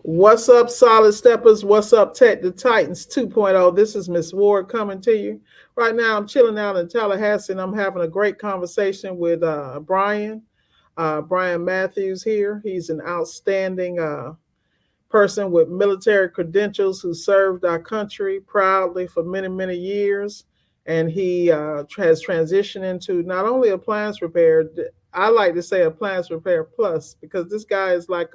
What's up, Solid Steppers? What's up, Tech the Titans 2.0? This is Miss Ward coming to you. Right now, I'm chilling out in Tallahassee and I'm having a great conversation with Brian Matthews here. He's an outstanding person with military credentials who served our country proudly for many, many years. And he has transitioned into not only appliance repair, I like to say appliance repair plus, because this guy is like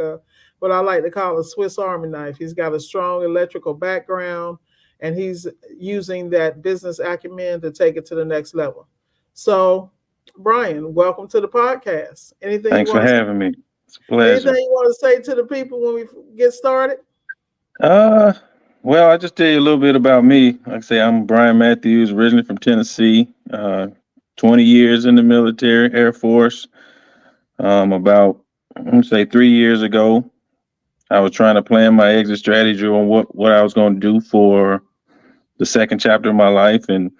what I like to call a Swiss Army knife. He's got a strong electrical background and he's using that business acumen to take it to the next level. So, Brian, welcome to the podcast. Anything you Thanks for want to having me. It's a anything pleasure. you want to say to the people when we get started? Uh, well, I just tell you a little bit about me. Like I say, I'm Brian Matthews, originally from Tennessee. 20 years in the military, Air Force. About say 3 years ago, I was trying to plan my exit strategy on what I was going to do for the second chapter of my life. And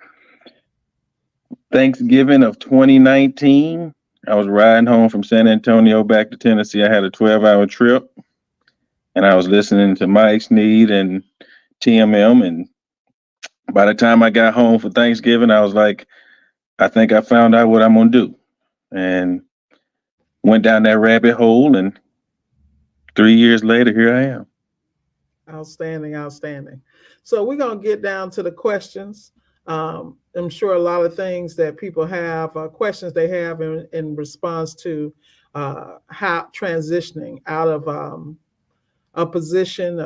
Thanksgiving of 2019, I was riding home from San Antonio back to Tennessee. I had a 12-hour trip, and I was listening to Mike Sneed and TMM. And by the time I got home for Thanksgiving, I was like, I think I found out what I'm gonna do, and went down that rabbit hole. And 3 years later, here I am. Outstanding, outstanding. So we're gonna get down to the questions. I'm sure a lot of things that people have, questions they have in response to how transitioning out of a position,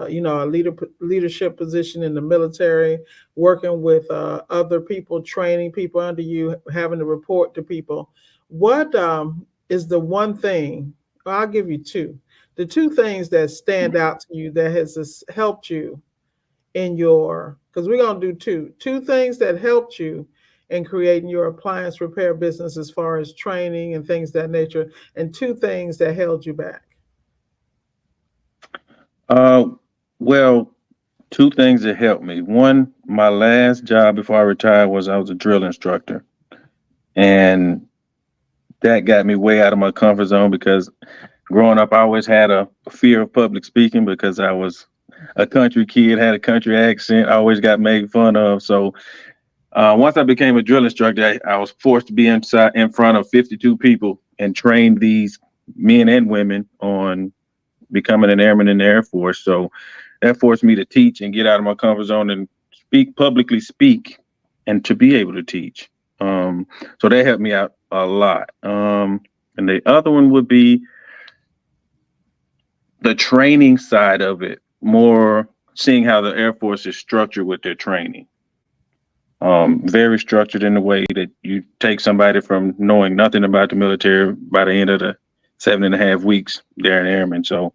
leadership position in the military, working with other people, training people under you, having to report to people. What is the one thing? Well, I'll give you two. The two things that stand out to you that has helped you in your, because we're going to do two things that helped you in creating your appliance repair business as far as training and things of that nature, and two things that held you back. Uh, well, two things that helped me. One, my last job before I retired was I was a drill instructor, and that got me way out of my comfort zone because growing up, I always had a fear of public speaking because I was a country kid, had a country accent, I always got made fun of. So once I became a drill instructor, I was forced to be in front of 52 people and train these men and women on becoming an airman in the Air Force. So that forced me to teach and get out of my comfort zone and publicly speak, and to be able to teach. So that helped me out a lot. And the other one would be the training side of it, more seeing how the Air Force is structured with their training. Very structured in the way that you take somebody from knowing nothing about the military by the end of the 7.5 weeks they're an airman. So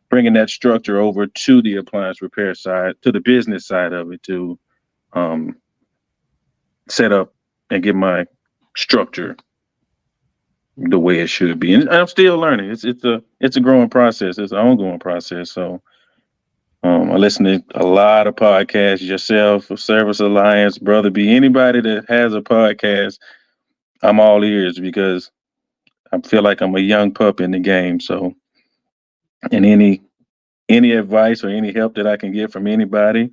bringing that structure over to the appliance repair side, to the business side of it, to um, set up and get my structure the way it should be. And I'm still learning. It's a growing process. It's an ongoing process. So I listen to a lot of podcasts. Yourself, Service Alliance, Brother B, anybody that has a podcast, I'm all ears because I feel like I'm a young pup in the game. So, and any advice or any help that I can get from anybody,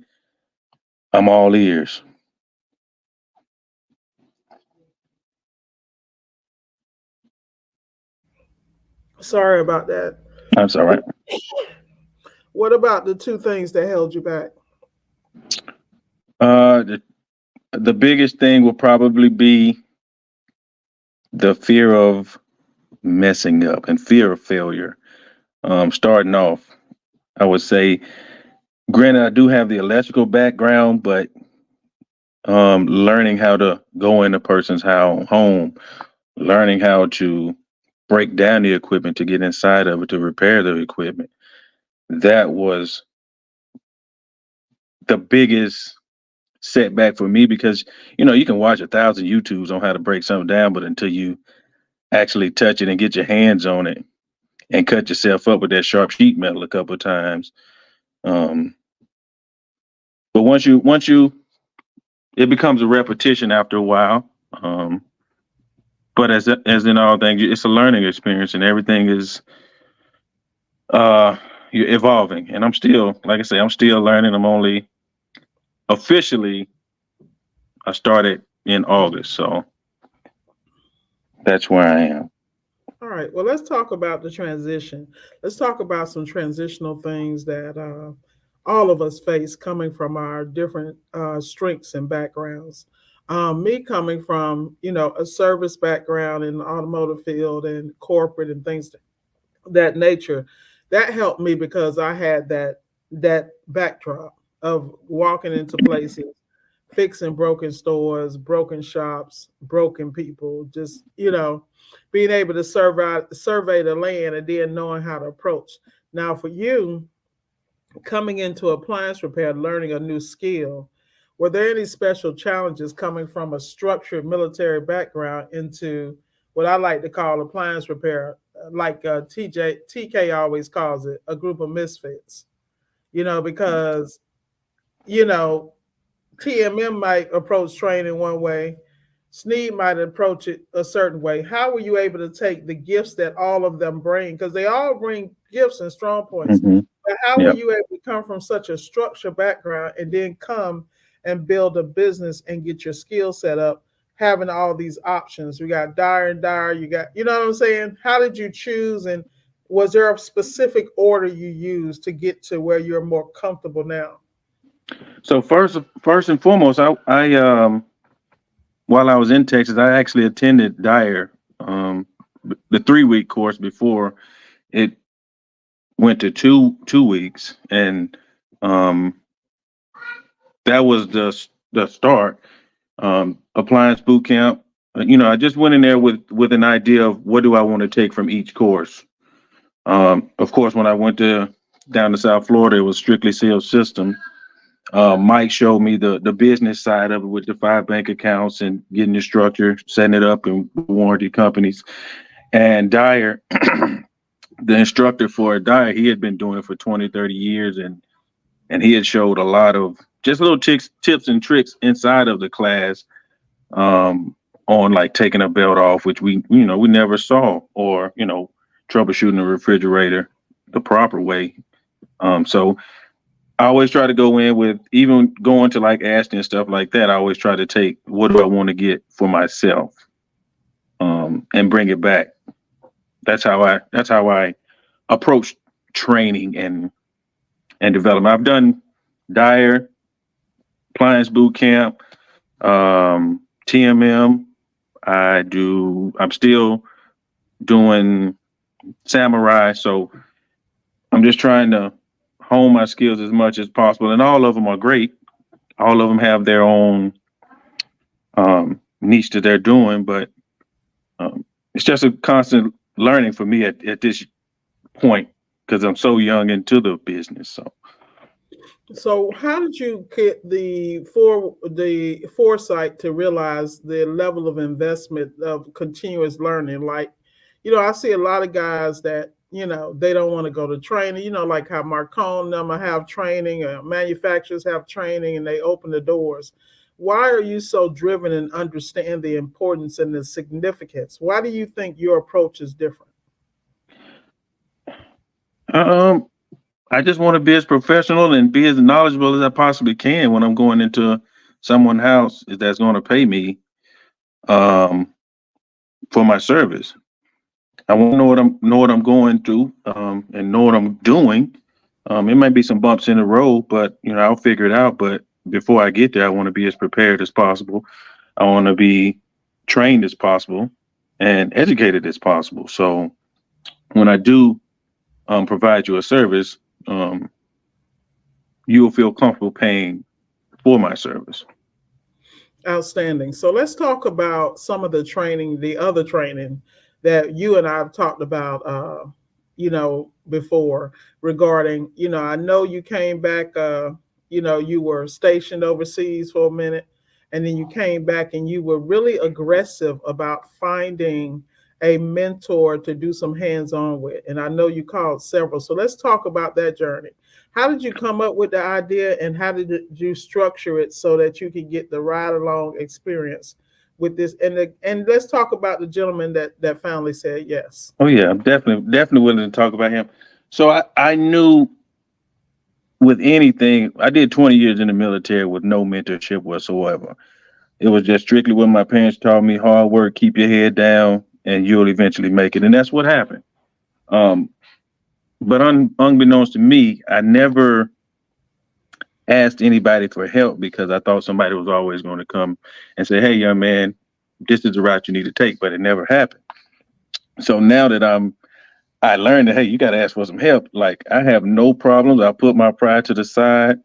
I'm all ears. Sorry about that. That's all right. What about the two things that held you back? Uh, the, the biggest thing will probably be the fear of messing up and fear of failure. Starting off, I would say, granted, I do have the electrical background, but learning how to go in a person's home, learning how to break down the equipment to get inside of it to repair the equipment. That was the biggest setback for me because you can watch 1,000 YouTubes on how to break something down, but until you actually touch it and get your hands on it and cut yourself up with that sharp sheet metal a couple of times. Um, but once you it becomes a repetition after a while. But as in all things, it's a learning experience, and everything is you're evolving, and I'm still, like I say, I'm still learning. I'm only officially, I started in August, so that's where I am. All right. Well, let's talk about the transition. Let's talk about some transitional things that all of us face coming from our different strengths and backgrounds. Me coming from, a service background in the automotive field and corporate and things that nature, that helped me because I had that backdrop of walking into places, fixing broken stores, broken shops, broken people, just being able to survey the land and then knowing how to approach. Now for you, coming into appliance repair, learning a new skill, were there any special challenges coming from a structured military background into what I like to call appliance repair, like TK always calls it, a group of misfits? Because you know TMM might approach training one way, Sneed might approach it a certain way. How were you able to take the gifts that all of them bring? Because they all bring gifts and strong points. Hmm. But how were Yep. you able to come from such a structured background and then come and build a business and get your skill set up, having all these options? We got Dyer and Dyer, you got, you know what I'm saying? How did you choose, and was there a specific order you used to get to where you're more comfortable now? So first and foremost, I while I was in Texas, I actually attended Dyer, the 3 week course before it went to two weeks, and um, that was the start. Appliance boot camp. I just went in there with an idea of what do I want to take from each course. Of course, when I went down to South Florida, it was strictly sales system. Mike showed me the business side of it with the 5 bank accounts and getting the structure, setting it up, and warranty companies. And Dyer, the instructor for Dyer, he had been doing it for 20, 30 years, and he had showed a lot of just little tips and tricks inside of the class, on like taking a belt off, which we never saw, or troubleshooting a refrigerator the proper way. So I always try to go in with, even going to like Ashton and stuff like that. I always try to take what do I want to get for myself, and bring it back. That's how I approach training and development. I've done Dyer, Appliance Boot Camp, TMM. I'm still doing Samurai. So I'm just trying to hone my skills as much as possible. And all of them are great. All of them have their own niche that they're doing, but it's just a constant learning for me at this point because I'm so young into the business. So, how did you get the foresight to realize the level of investment of continuous learning? Like, I see a lot of guys that they don't want to go to training. Like how Marcone them have training, manufacturers have training, and they open the doors. Why are you so driven and understand the importance and the significance? Why do you think your approach is different? Um, I just want to be as professional and be as knowledgeable as I possibly can when I'm going into someone's house that's going to pay me um, for my service. I want to know what I'm going through, and know what I'm doing. It might be some bumps in the road, but I'll figure it out. But before I get there, I want to be as prepared as possible. I want to be trained as possible and educated as possible. So when I do provide you a service, um, you will feel comfortable paying for my service. Outstanding. So let's talk about some of the training, the other training that you and I have talked about, before regarding, I know you came back, you were stationed overseas for a minute, and then you came back and you were really aggressive about finding a mentor to do some hands-on with. And I know you called several. So let's talk about that journey. How did you come up with the idea, and how did you structure it so that you could get the ride along experience with this? And let's talk about the gentleman that finally said yes. Oh yeah, I'm definitely willing to talk about him. So I knew with anything, I did 20 years in the military with no mentorship whatsoever. It was just strictly what my parents taught me: hard work, keep your head down, and you'll eventually make it. And that's what happened. Um, but unbeknownst to me, I never asked anybody for help because I thought somebody was always going to come and say, "Hey, young man, this is the route you need to take," but it never happened. So now that I learned that, hey, you got to ask for some help. Like, I have no problems. I put my pride to the side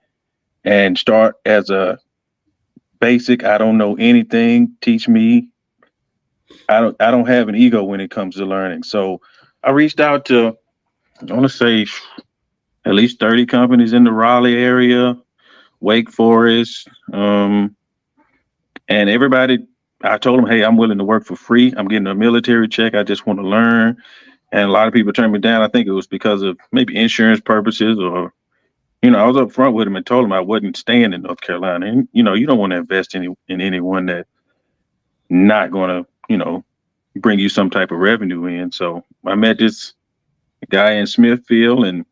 and start as a basic. I don't know anything. Teach me. I don't have an ego when it comes to learning. So I reached out to, I want to say, at least 30 companies in the Raleigh area, Wake Forest, and everybody. I told them, hey, I'm willing to work for free. I'm getting a military check. I just want to learn. And a lot of people turned me down. I think it was because of maybe insurance purposes, or, I was up front with them and told them I wasn't staying in North Carolina. And, you don't want to invest in anyone that not going to, bring you some type of revenue in. So I met this guy in Smithfield, and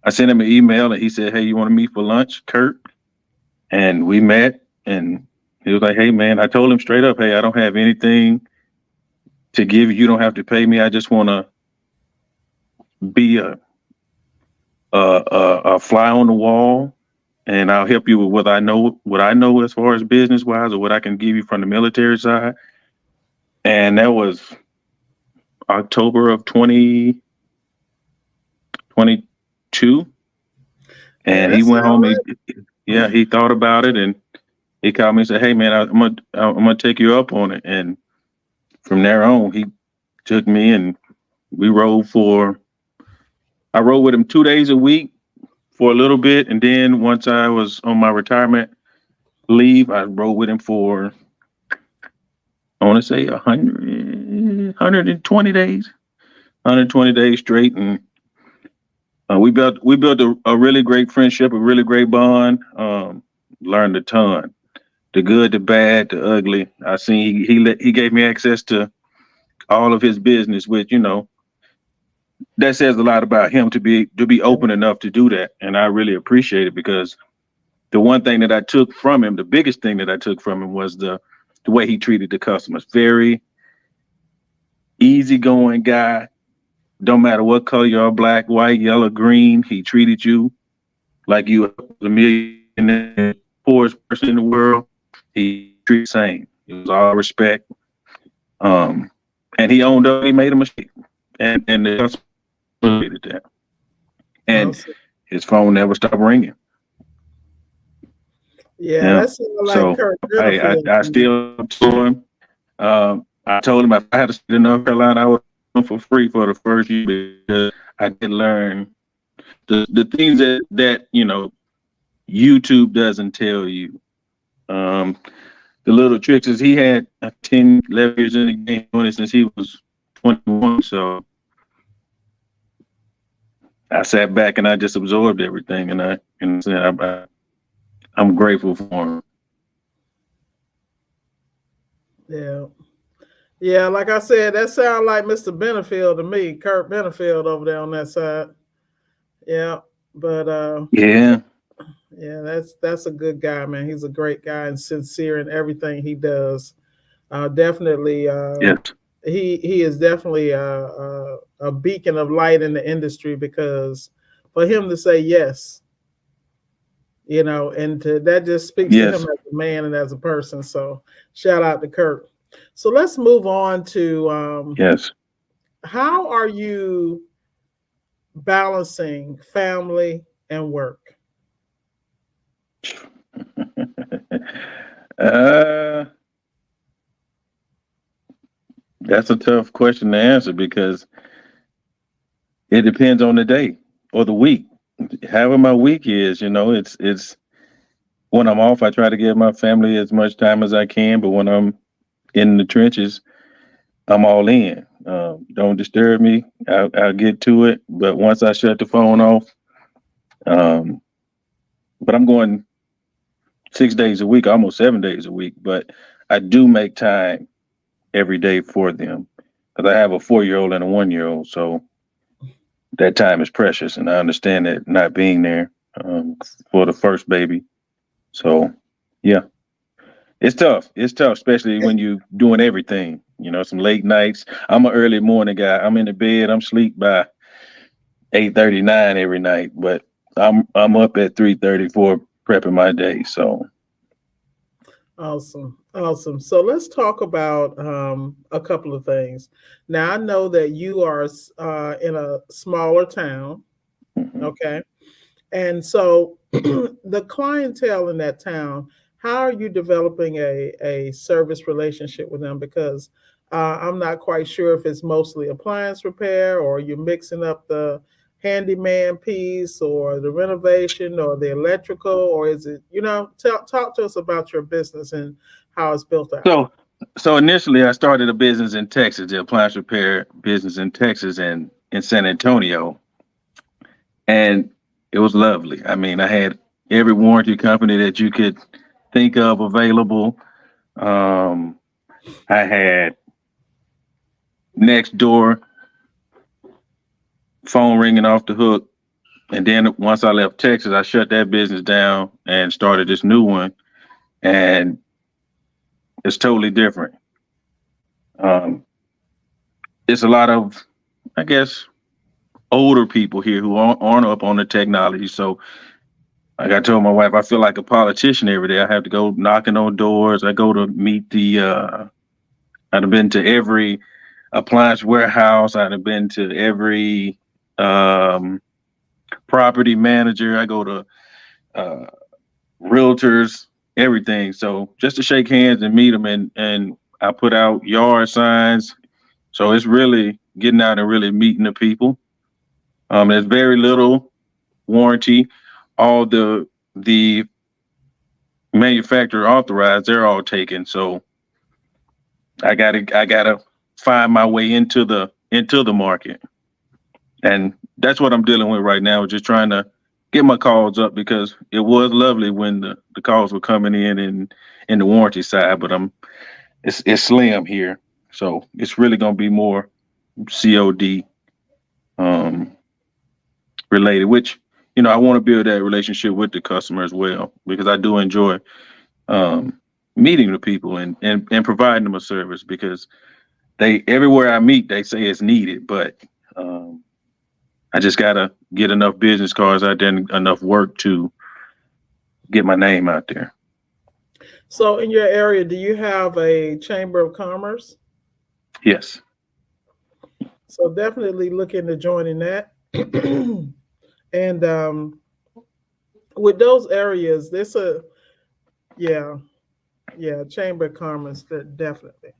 I sent him an email, and he said, hey, you want to meet for lunch, Kurt? And we met, and he was like, hey, man, I told him straight up, hey, I don't have anything to give you. You don't have to pay me. I just want to be a fly on the wall, and I'll help you with what I know as far as business wise, or what I can give you from the military side. And that was October of 2022. And he went home. He thought about it, and he called me and said, hey, man, I'm gonna take you up on it. And from there on, he took me, and I rode with him 2 days a week for a little bit. And then once I was on my retirement leave, I rode with him for, I want to say 120 days, 120 days straight. And we built a really great friendship, a really great bond. Learned a ton, the good, the bad, the ugly. I seen he gave me access to all of his business, which, that says a lot about him to be open enough to do that. And I really appreciate it, because the one thing that I took from him, the biggest thing that I took from him, was the way he treated the customers. Very easygoing guy. Don't matter what color you are, black, white, yellow, green, he treated you like you were the millionaire, poorest person in the world. He treated the same. It was all respect. And he owned up, he made a mistake. And the customer did that. And his phone never stopped ringing. Yeah, that's like so Kurt. I still to him. I told him if I had to stay in North Carolina, I would come for free for the first year, because I did learn the things that YouTube doesn't tell you. The little tricks is he had 10, 11 years in the game, doing it since he was 21. So I sat back and I just absorbed everything, and I'm grateful for him. Yeah. Like I said, that sounds like Mr. Benefield to me, Kurt Benefield over there on that side. Yeah, but that's a good guy, man. He's a great guy and sincere in everything he does. Definitely. Yes. He is definitely a beacon of light in the industry, because for him to say yes, and that just speaks to him as a man and as a person. So shout out to Kurt. So let's move on to how are you balancing family and work? That's a tough question to answer, because it depends on the day or the week. However my week is, it's when I'm off, I try to give my family as much time as I can, but when I'm in the trenches, I'm all in. Don't disturb me. I'll get to it. But once I shut the phone off, but I'm going 6 days a week, almost 7 days a week, but I do make time every day for them, because I have a 4-year-old and a 1-year-old. So that time is precious, and I understand that not being there for the first baby. So, yeah, it's tough. It's tough, especially when you doing everything. Some late nights. I'm an early morning guy. I'm in the bed. I'm sleep by 8:39 every night, but I'm up at 3:34 prepping my day. So, Awesome. Awesome. So let's talk about a couple of things. Now, I know that you are in a smaller town. mhm. Okay. And so the clientele in that town, how are you developing a service relationship with them? Because I'm not quite sure if it's mostly appliance repair or you're mixing up the handyman piece or the renovation or the electrical, or is it, talk to us about your business and how it's built out. So initially, I started a business in Texas, the appliance repair business in Texas and in San Antonio, and it was lovely. I mean, I had every warranty company that you could think of available. Um, I had next door phone ringing off the hook, and then once I left Texas, I shut that business down and started this new one, and it's totally different. Um, it's a lot of, I guess, older people here who aren't up on the technology. So, like I told my wife, I feel like a politician every day. I have to go knocking on doors. I go to meet I've been to every appliance warehouse. I've been to every um, property manager. I go to uh, realtors, everything. So just to shake hands and meet them, and I put out yard signs. So it's really getting out and really meeting the people. There's very little warranty. All the manufacturer authorized, they're all taken. So I gotta find my way into the market, and that's what I'm dealing with right now. Just trying to get my calls up because it was lovely when the calls were coming in the warranty side, but it's slim here, so it's really gonna be more COD um, related. Which I want to build that relationship with the customer as well because I do enjoy um, meeting the people and providing them a service because they everywhere I meet they say it's needed, but um, I just gotta get enough business cards out there and enough work to get my name out there. So in your area, do you have a chamber of commerce? Yes. So definitely look into joining that. And with those areas, there's a, yeah, yeah, chamber of commerce, definitely.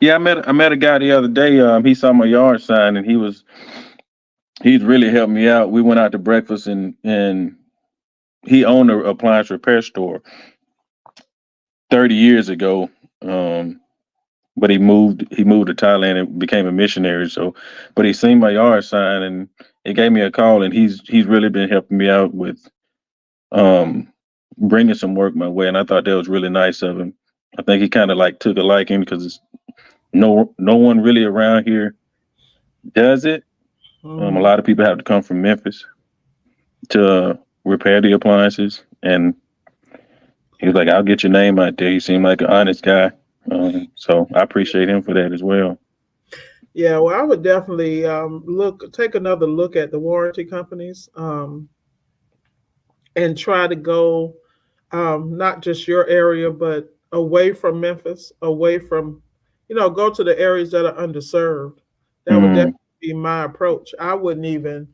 Yeah, I met a guy the other day. He saw my yard sign and he's really helped me out. We went out to breakfast and he owned a appliance repair store 30 years ago. Um, but he moved to Thailand and became a missionary. So, but he seen my yard sign and he gave me a call and he's really been helping me out with um bringing some work my way. And I thought that was really nice of him. I think he kind of like took a liking because no one really around here does it. A Hmm. lot of people have to come from Memphis to repair the appliances, and he was like, "I'll get your name out there." He seemed like an honest guy, so I appreciate him for that as well. Yeah, well, I would definitely take another look at the warranty companies, and try to go not just your area, but away from Memphis, away from, go to the areas that are underserved. That would definitely Mm, be my approach. I wouldn't even,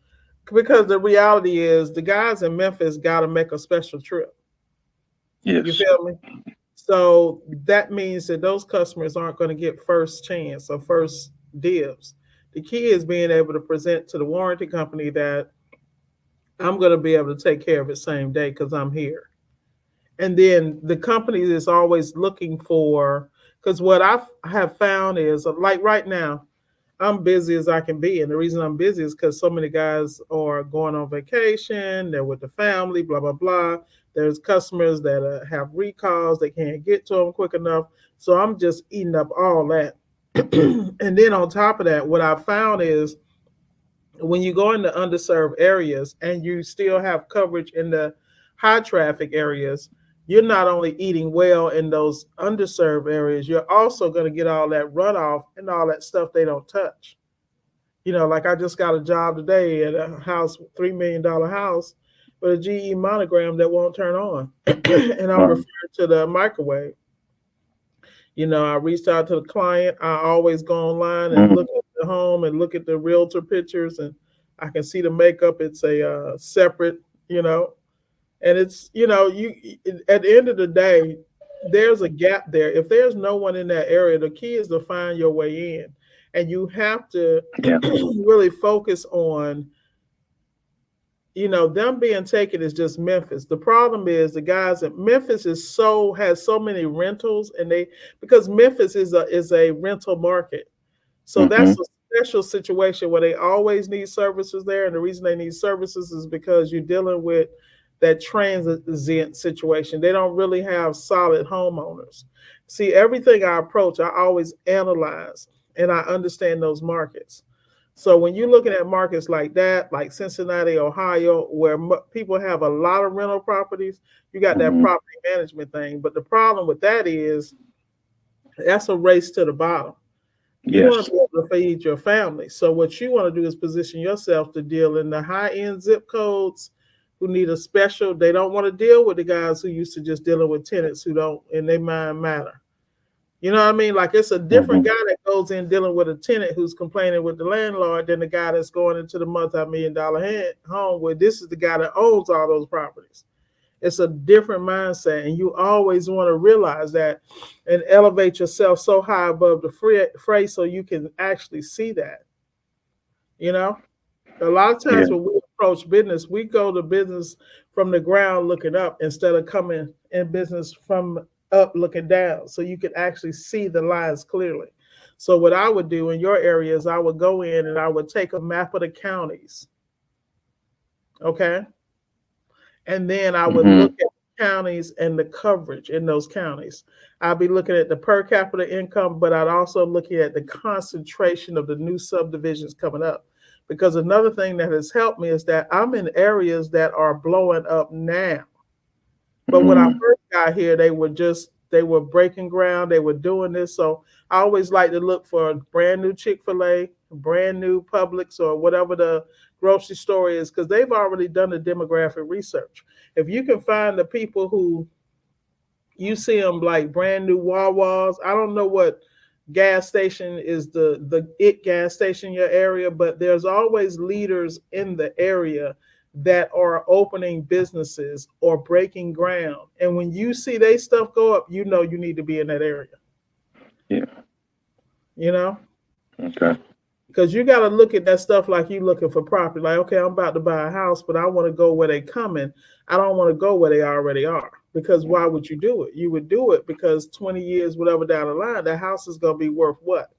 because the reality is the guys in Memphis got to make a special trip. You yes. feel me? So that means that those customers aren't going to get first chance or first dibs. The key is being able to present to the warranty company that I'm going to be able to take care of it same day because I'm here. And then the company is always looking for, because what have found is like right now, I'm busy as I can be. And the reason I'm busy is because so many guys are going on vacation, they're with the family, blah, blah, blah. There's customers that have recalls, they can't get to them quick enough. So I'm just eating up all that. And then on top of that, what I found is When you go into underserved areas and you still have coverage in the high traffic areas, you're not only eating well in those underserved areas, you're also going to get all that runoff and all that stuff they don't touch. Like I just got a job today at a house, $3 million house, with a GE monogram that won't turn on. And I'm Um, referring to the microwave. I reached out to the client. I always go online and mm, look at the home and look at the realtor pictures, and I can see the makeup. It's a separate, you know, and it's at the end of the day, there's a gap there. If there's no one in that area, the key is to find your way in, and you have to yeah. really focus on them being taken is just Memphis. The problem is the guys at Memphis has so many rentals, and they because Memphis is a rental market. So Hmm. that's a special situation where they always need services there. And the reason they need services is because you're dealing with that transient situation. They don't really have solid homeowners. See, everything I approach, I always analyze and I understand those markets. So when you're looking at markets like that, like Cincinnati, Ohio, where people have a lot of rental properties, you got that Hmm. property management thing. But the problem with that is that's a race to the bottom. You want Yes. to be able to feed your family. So what you want to do is position yourself to deal in the high end zip codes who need a special. They don't want to deal with the guys who used to just dealing with tenants who don't in their mind matter. You know what I mean? Like it's a different Hmm. guy that goes in dealing with a tenant who's complaining with the landlord than the guy that's going into the multi-million-dollar home where this is the guy that owns all those properties. It's a different mindset, and you always want to realize that and elevate yourself so high above the fray so you can actually see that. You know, a lot of Yeah. times when we approach business, we go to business from the ground looking up instead of coming in business from up looking down, so you can actually see the lines clearly. So what I would do in your area is I would go in and I would take a map of the counties, okay, and then I would Hmm. look at the counties and the coverage in those counties. I'd be looking at the per capita income, but I'd also looking at the concentration of the new subdivisions coming up. Because another thing that has helped me is that I'm in areas that are blowing up now. But when I Hmm. first got here, they were breaking ground, they were doing this. So I always like to look for a brand new Chick-fil-A, brand new Publix, or whatever the grocery store is, because they've already done the demographic research. If you can find the people who you see them like brand new Wawas. I don't know what gas station is the it gas station in your area, but there's always leaders in the area that are opening businesses or breaking ground. And when you see they stuff go up, you know you need to be in that area. Yeah. You know, Okay. because you got to look at that stuff like you looking for property. Like, okay, I'm about to buy a house, but I want to go where they coming. I don't want to go where they already are. Because why would you do it? You would do it because 20 years, whatever down the line, that house is going to be worth what?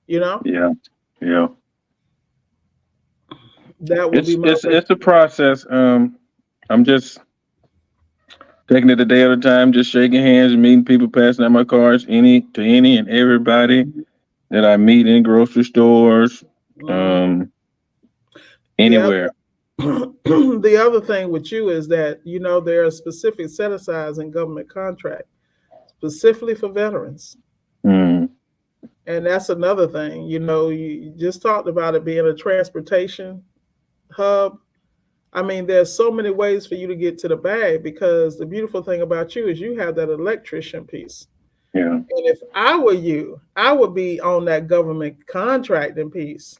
You know, Yeah. Yeah. that would be It's my it's way. it's a process. I'm just taking it a day at a time, just shaking hands and meeting people, passing out my cards, any and everybody that I meet in grocery stores, Mhm. um, The other, anywhere. the other thing with you is that there are specific set asides in government contract specifically for veterans. Mm, And that's another thing. You just talked about it being a transportation hub. I mean, there's so many ways for you to get to the bag because the beautiful thing about you is you have that electrician piece. yeah. And if I were you, I would be on that government contracting piece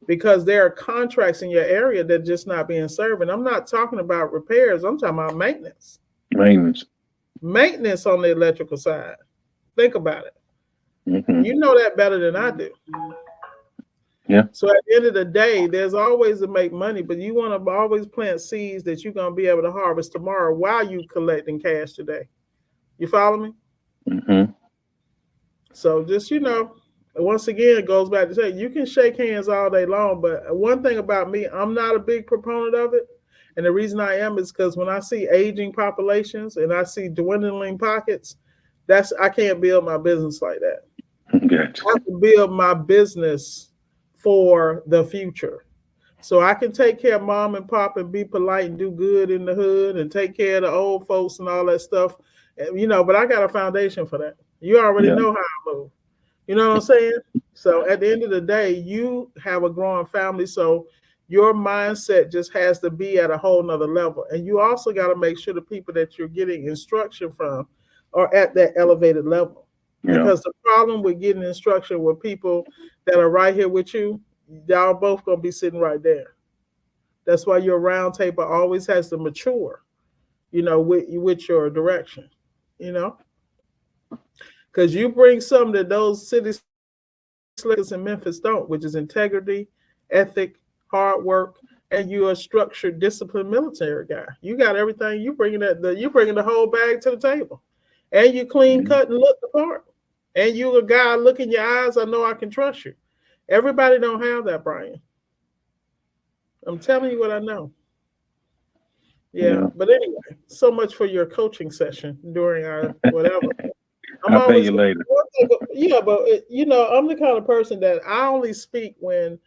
because there are contracts in your area that are just not being served. And I'm not talking about repairs, I'm talking about maintenance. Maintenance. Maintenance on the electrical side. Think about it. Hmm. You know that better than I do. Yeah. So at the end of the day, there's always to make money, but you want to always plant seeds that you're going to be able to harvest tomorrow while you collecting cash today. You follow me? Hmm. So just once again, it goes back to say you can shake hands all day long, but one thing about me, I'm not a big proponent of it. And the reason I am is because when I see aging populations and I see dwindling pockets, I can't build my business like that. Gotcha. I have to build my business for the future. So I can take care of mom and pop and be polite and do good in the hood and take care of the old folks and all that stuff. But I got a foundation for that. You already Yeah, know how I move. You know what I'm saying? So at the end of the day, you have a growing family. So your mindset just has to be at a whole nother level. And you also got to make sure the people that you're getting instruction from are at that elevated level. yeah, Because the problem with getting instruction with people that are right here with you, y'all both gonna be sitting right there. That's why your round table always has to mature, with your direction, you know, because you bring something that those city slickers in Memphis don't, which is integrity, ethic, hard work, and you're a structured, disciplined military guy. You got everything. You bringing the whole bag to the table, and you clean mhm, cut and look the part, and you a guy. Look in your eyes. I know I can trust you. Everybody don't have that, Brian. I'm telling you what I know. Yeah, yeah. but anyway, so much for your coaching session during our whatever. I'm I'll pay always you later. yeah, but I'm the kind of person that I only speak when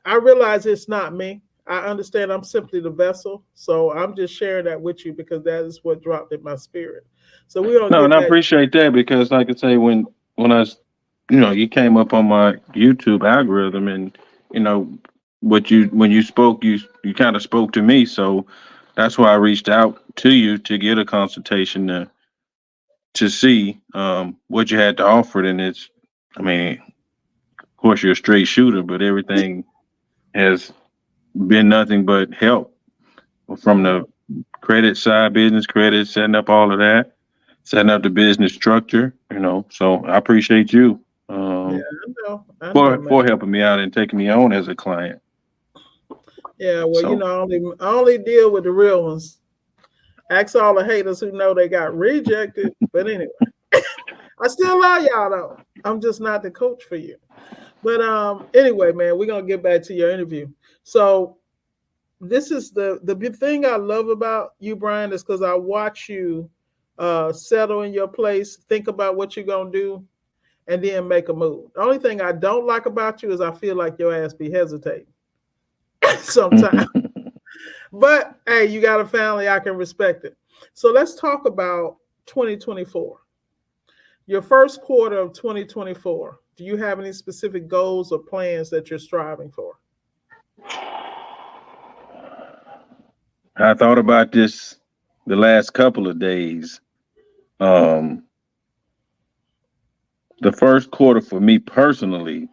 I realize it's not me. I understand I'm simply the vessel, so I'm just sharing that with you because that is what dropped in my spirit. So we're gonna No, get and I back. appreciate that because, like I say, when I, you came up on my YouTube algorithm, and you know, what you when you spoke, you kind of spoke to me, so that's why I reached out to you to get a consultation to see what you had to offer. And I mean, of course, you're a straight shooter, but everything has been nothing but help from Yeah, the credit side, business credit, setting up all of that, setting up the business structure. So I appreciate you yeah, um, I know, for man. for helping me out and taking me on as a client. Yeah, well, So I only deal with the real ones. Ask all the haters who know they got rejected. But anyway, I still love y'all though. I'm just not the coach for you. But anyway, man, we're gonna get back to your interview. So this is the big thing I love about you, Brian, is because I watch you settle in your place, think about what you're gonna do, and then make a move. The only thing I don't like about you is I feel like your ass be hesitating sometimes. But hey, you got a family, I can respect it. So let's talk about 2024. Your first quarter of 2024. Do you have any specific goals or plans that you're striving for? I thought about this the last couple of days. Um, the first quarter for me personally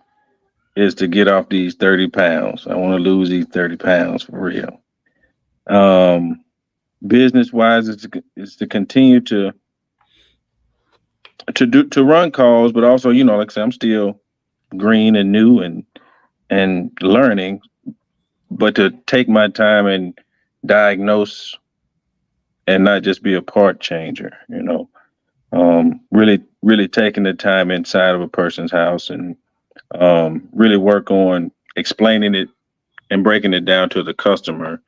is to get off these 30 pounds. I want to lose these 30 pounds for real. Um, Business wise is to continue to run calls, but also, like I said, I'm still green and new and learning, but to take my time and diagnose and not just be a part changer. Really, really taking the time inside of a person's house and really work on explaining it and breaking it down to the customer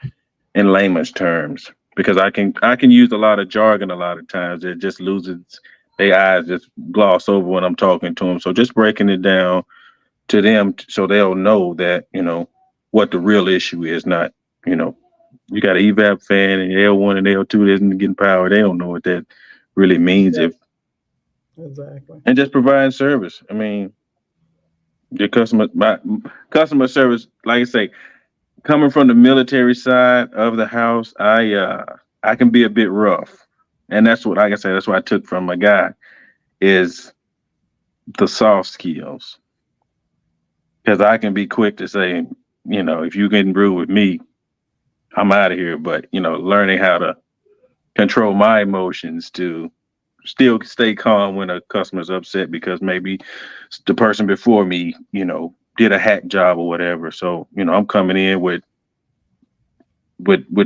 in layman's terms, because I can use a lot of jargon a lot of times. It just loses their eyes, just gloss over when I'm talking to them. So just breaking it down to them so they'll know that what the real issue is. Not you know you got an evap fan and L1 and L2 isn't getting power. They don't know what that really means. Yeah, If exactly. And just providing service. I mean, my customer service, like I say, coming from the military side of the house, I can be a bit rough, and that's what, like I said, that's what I took from my guy is the soft skills, because I can be quick to say, if you getting rude with me, I'm out of here. But learning how to control my emotions to still stay calm when a customer's upset because maybe the person before me, did a hack job or whatever. So I'm coming in with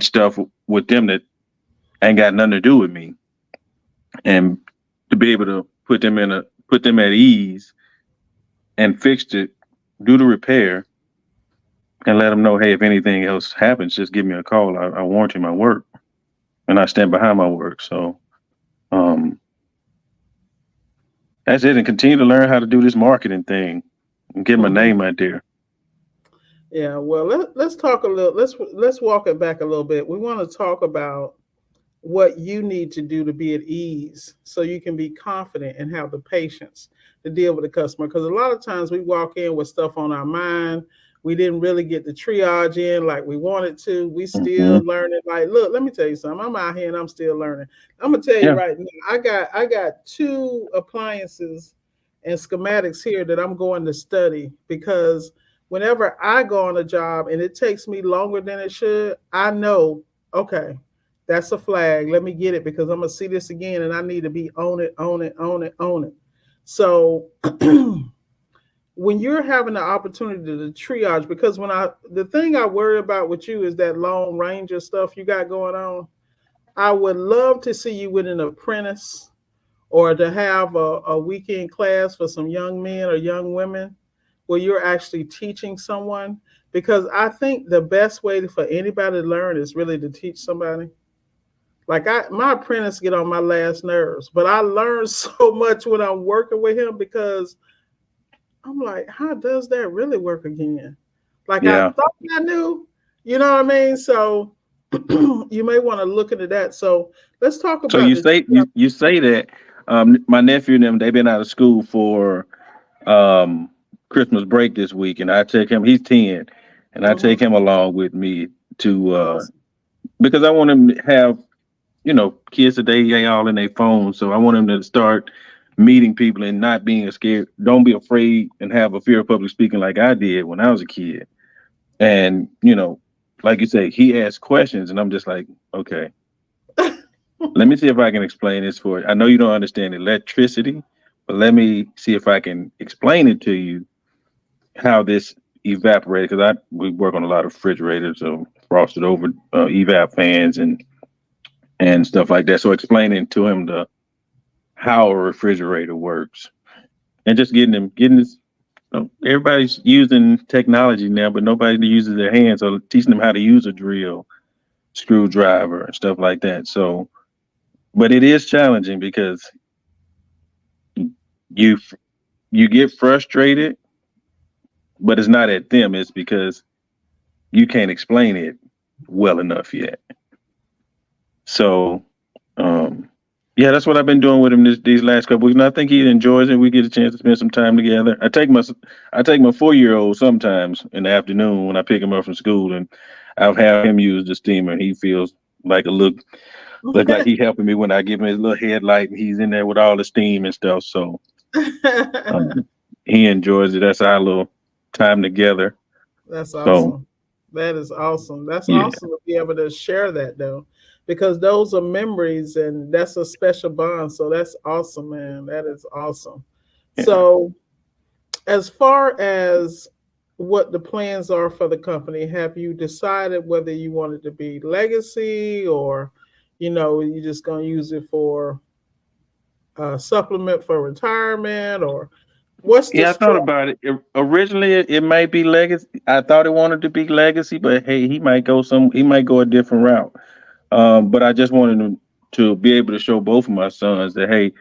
stuff with them that ain't got nothing to do with me, and to be able to put them at ease and fix it, do the repair, and let them know, hey, if anything else happens, just give me a call. I warranty my work, and I stand behind my work. So um, that's it, and continue to learn how to do this marketing thing and get my Hmm. name out there. Yeah, well, let's talk a little. Let's walk it back a little bit. We want to talk about what you need to do to be at ease so you can be confident and have the patience to deal with the customer. Because a lot of times we walk in with stuff on our mind. We didn't really get the triage in like we wanted to. We Hmm. still learning. Like, look, let me tell you something. I'm out here and I'm still learning. I'm gonna tell you Yeah. right now. I got two appliances and schematics here that I'm going to study because whenever I go on a job and it takes me longer than it should, I know, okay, that's a flag. Let me get it because I'm gonna see this again and I need to be on it, on it, on it, on it. So when you're having the opportunity to triage, because the thing I worry about with you is that Lone Ranger stuff you got going on. I would love to see you with an apprentice or to have a weekend class for some young men or young women where you're actually teaching someone. Because I think the best way for anybody to learn is really to teach somebody. Like my apprentice get on my last nerves, but I learn so much when I'm working with him because I'm like, how does that really work again? Like I Yeah. thought I knew, you know what I mean? So you may want to look into that. So let's talk So about you the say that my nephew and them they've been out of school for um Christmas break this week, and I take him. He's 10, and I take Mhm. him along with me to Awesome. because I want him to have kids today they all in their phones, so I want him to start meeting people and not being scared. Don't be afraid and have a fear of public speaking like I did when I was a kid. And like you say, he asks questions, and I'm just like, okay, let me see if I can explain this for you. I know you don't understand electricity, but let me see if I can explain it to you how this evaporated. Because we work on a lot of refrigerators, so frosted over evap fans and stuff like that. So explaining to him the how a refrigerator works and just getting this. Everybody's using technology now, but nobody uses their hands. So teaching them how to use a drill, screwdriver, and stuff like that. So, but it is challenging because you you get frustrated, but it's not at them. It's because you can't explain it well enough yet. So, um, yeah, that's what I've been doing with him these last couple weeks, and I think he enjoys it. We get a chance to spend some time together. I take my 4 year old sometimes in the afternoon when I pick him up from school, and I'll have him use the steamer. He feels like a look like he helping me when I give him his little headlight, and he's in there with all the steam and stuff. So um, he enjoys it. That's our little time together. That's So awesome. That is awesome. That's yeah, awesome to be able to share that though, because those are memories and that's a special bond. So that's awesome, man. That is awesome. yeah. So, as far as what the plans are for the company, have you decided whether you want it to be legacy or, you're just going to use it for supplement for retirement or what's the Yeah, I thought structure? about it. Originally, it might be legacy. I thought it wanted to be legacy, but hey, he might go a different route. But I just wanted to be able to show both of my sons that hey,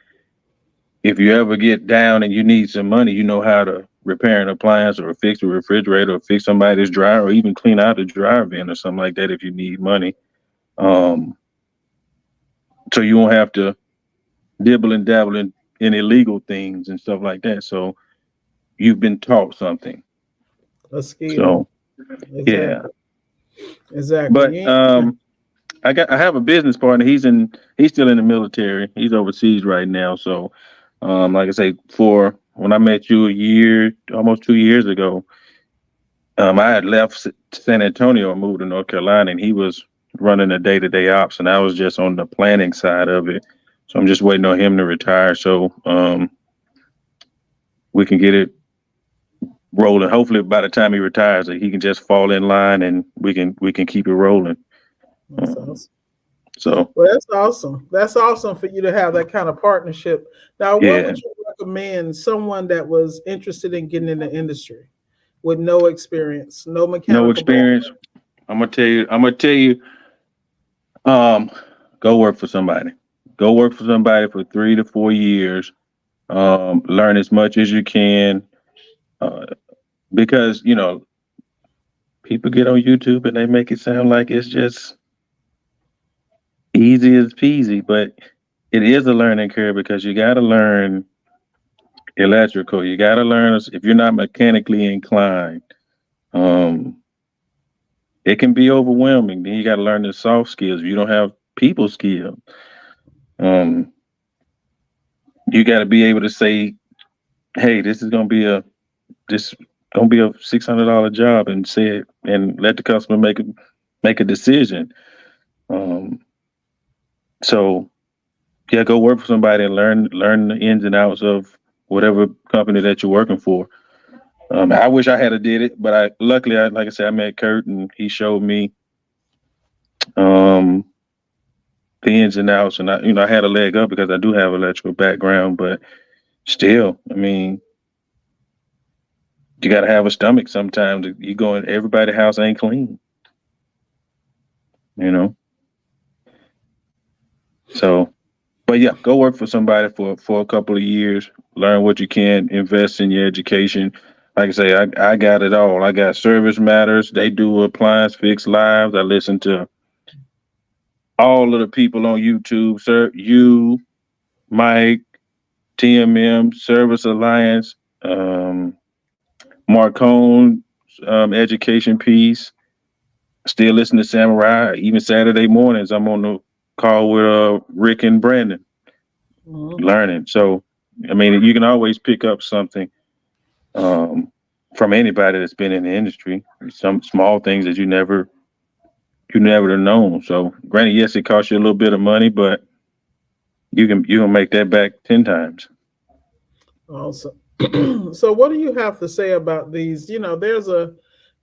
if you ever get down and you need some money, you know how to repair an appliance or fix a refrigerator or fix somebody's dryer or even clean out a dryer bin or something like that if you need money. Um, so you won't have to dibble and dabble in illegal things and stuff like that. So you've been taught something. A skill. So yeah. Exactly. Exactly. But You ain't- I have a business partner. He's still in the military. He's overseas right now. So like I say, for when I met you almost 2 years ago, I had left San Antonio and moved to North Carolina, and he was running the day-to-day ops, and I was just on the planning side of it. So I'm just waiting on him to retire so we can get it rolling. Hopefully, by the time he retires, he can just fall in line, and we can keep it rolling. That's Um, awesome. so Well, that's awesome. That's awesome for you to have that kind of partnership. Now, what yeah, would you recommend someone that was interested in getting in the industry with no experience, no no mechanical experience. background? I'm gonna tell you. I'm gonna tell you. Um, go work for somebody. Go work for somebody for 3 to 4 years. Learn as much as you can, uh, because People get on YouTube and they make it sound like it's just easy as peasy, but it is a learning curve because you got to learn electrical. You got to learn if you're not mechanically inclined. Um, it can be overwhelming. Then you got to learn the soft skills. If you don't have people skills, um, you got to be able to say, "Hey, this gonna be a $600 job," and say it and let the customer make a decision. Um, so yeah, go work for somebody and learn the ins and outs of whatever company that you're working for. I wish I had a did it, but luckily, like I said, I met Kurt and he showed me um, the ins and outs, and I had a leg up because I do have electrical background, but still, I mean, you got to have a stomach sometimes. You go in everybody's house ain't clean, you know. So, but yeah, go work for somebody for a couple of years, learn what you can, invest in your education. Like I say, I got it all. I got Service Matters. They do appliance fix lives. I listen to all of the people on YouTube, sir. You, Mike, TMM, Service Alliance, Marcone, education piece. Still listen to Samurai. Even Saturday mornings, I'm on the call with Rick and Brandon, learning. So, I mean, you can always pick up something from anybody that's been in the industry. Some small things that you never have known. So, granted, yes, it costs you a little bit of money, but you can make that back 10 times. Awesome. So, what do you have to say about these? There's a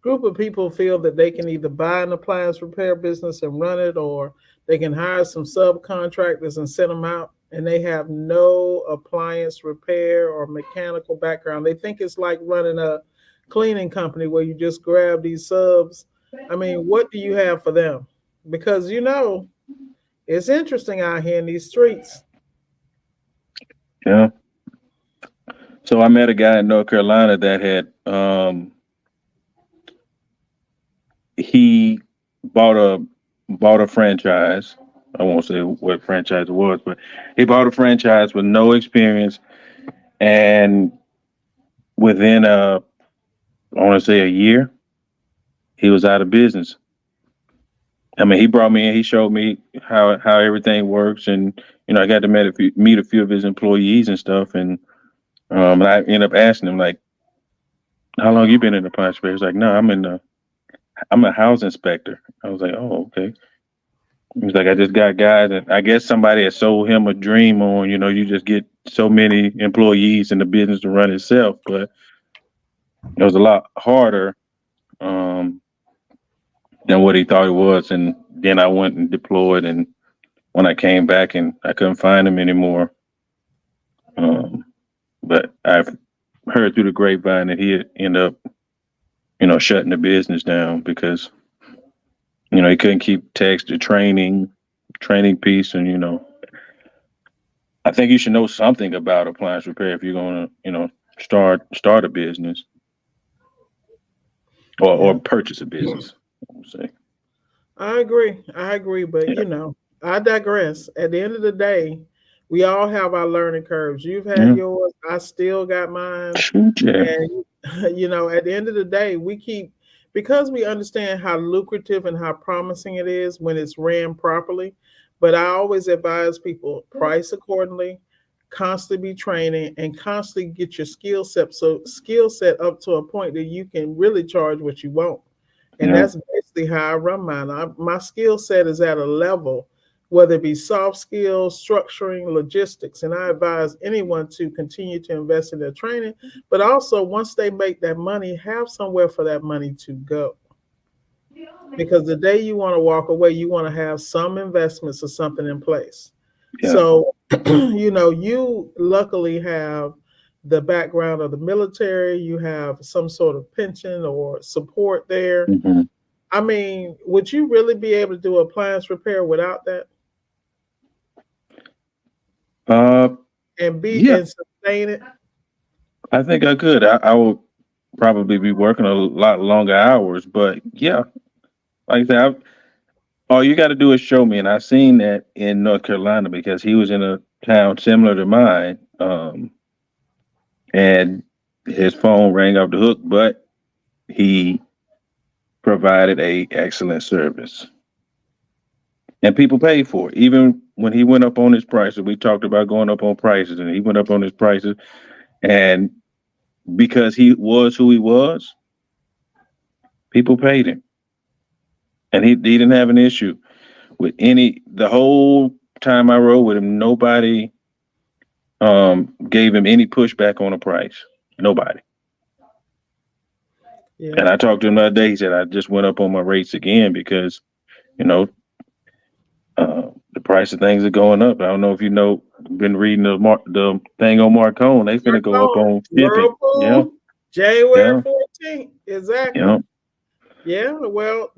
group of people feel that they can either buy an appliance repair business and run it, or they can hire some subcontractors and send them out, and they have no appliance repair or mechanical background. They think it's like running a cleaning company where you just grab these subs. I mean, what do you have for them? Because it's interesting out here in these streets. Yeah. So I met a guy in North Carolina that had he bought a franchise. I won't say what franchise it was, but he bought a franchise with no experience, and within I want to say a year, he was out of business. I mean, he brought me in. He showed me how everything works, and I got to meet a few of his employees and stuff, and I ended up asking him like, "How long you been in the punch?" He was like, "No, I'm a house inspector." I was like, "Oh, okay." He was like, "I just got guys, and I guess somebody had sold him a dream on, you just get so many employees and the business to run itself." But it was a lot harder um, than what he thought it was. And then I went and deployed, and when I came back and I couldn't find him anymore. Um, but I've heard through the grapevine that he end up, shutting the business down because, he couldn't keep the training piece. And, I think you should know something about appliance repair if you're going to, start a business or Yeah. purchase a business, I would say. I agree. But Yeah. I digress. At the end of the day, we all have our learning curves. You've had Yeah. yours. I still got mine. Shoot, yeah. And at the end of the day, because we understand how lucrative and how promising it is when it's ran properly. But I always advise people price accordingly, constantly be training, and constantly get your skill set up to a point that you can really charge what you want. And Yeah. that's basically how I run mine. My skill set is at a level, whether it be soft skills, structuring, logistics. And I advise anyone to continue to invest in their training, but also once they make that money, have somewhere for that money to go. Because the day you want to walk away, you want to have some investments or something in place. Yeah. So, you luckily have the background of the military, you have some sort of pension or support there. Hmm. I mean, would you really be able to do appliance repair without that Uh, and yeah, sustain it? I think I could. I will. probably be working a lot longer hours. But yeah, like I said, all you got to do is show me. And I seen that in North Carolina because he was in a town similar to mine, and his phone rang off the hook, but he provided a excellent service, and people paid for it. Even when he went up on his prices, we talked about going up on prices, and he went up on his prices, and because he was who he was, people paid him, and he didn't have an issue with any. The whole time I rode with him, nobody gave him any pushback on the price. Nobody. Yeah. And I talked to him the other day. He said I just went up on my rates again because you know the price of things are going up. I don't know if you know. Been reading the thing on Marcone. They finna go up on shipping. Yeah, Whirlpool, January yeah, 14th. Exactly. yeah, Yeah, well,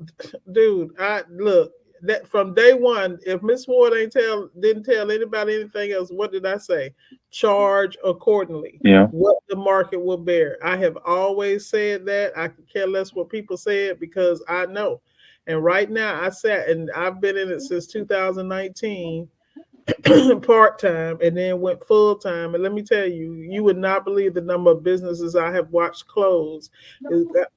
dude, I look that from day one. If Miss Ward didn't tell anybody anything else, what did I say? Charge accordingly. yeah. What the market will bear. I have always said that. I could care less what people said because I know. And right now, I've been in it since 2019 part time and then went full time. And let me tell you, you would not believe the number of businesses I have watched close.